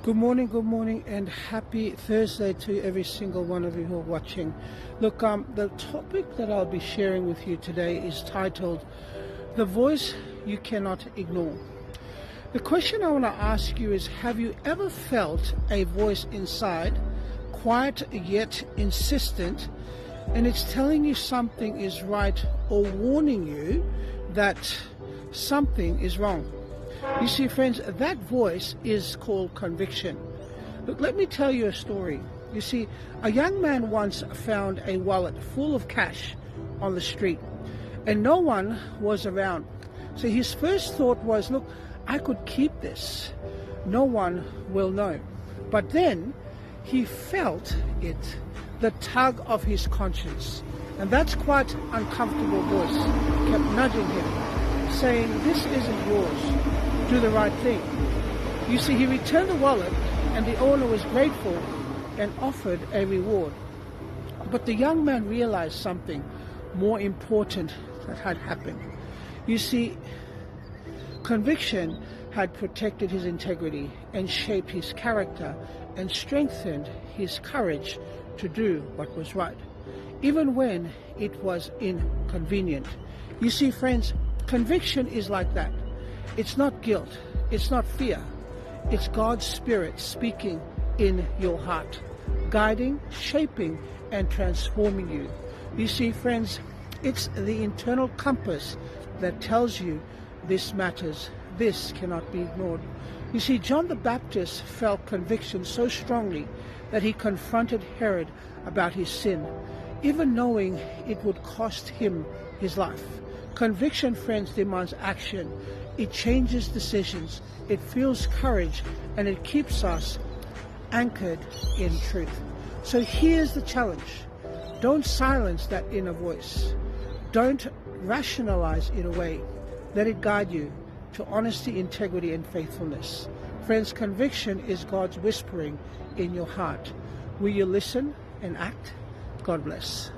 good morning, and happy Thursday to every single one of you who are watching. Look, the topic that I'll be sharing with you today is titled, The Voice You Cannot Ignore. The question I want to ask you is, have you ever felt a voice inside, quiet yet insistent, and it's telling you something is right or warning you that something is wrong? You see, friends, that voice is called conviction. Look, let me tell you a story. You see, a young man once found a wallet full of cash on the street, and no one was around. So his first thought was, look, I could keep this. No one will know. But then he felt it, the tug of his conscience. And that's quite uncomfortable voice kept nudging him, saying, this isn't yours. Do the right thing. You see, he returned the wallet, and the owner was grateful and offered a reward. But the young man realized something more important that had happened. You see, conviction had protected his integrity and shaped his character and strengthened his courage to do what was right, even when it was inconvenient. You see, friends, conviction is like that. It's not guilt, it's not fear, it's God's Spirit speaking in your heart, guiding, shaping, and transforming you. You see, friends, it's the internal compass that tells you this matters, this cannot be ignored. You see, John the Baptist felt conviction so strongly that he confronted Herod about his sin, even knowing it would cost him his life. Conviction, friends, demands action. It changes decisions, it fuels courage, and it keeps us anchored in truth. So here's the challenge. Don't silence that inner voice. Don't rationalize it away. Let it guide you to honesty, integrity, and faithfulness. Friends, conviction is God's whispering in your heart. Will you listen and act? God bless.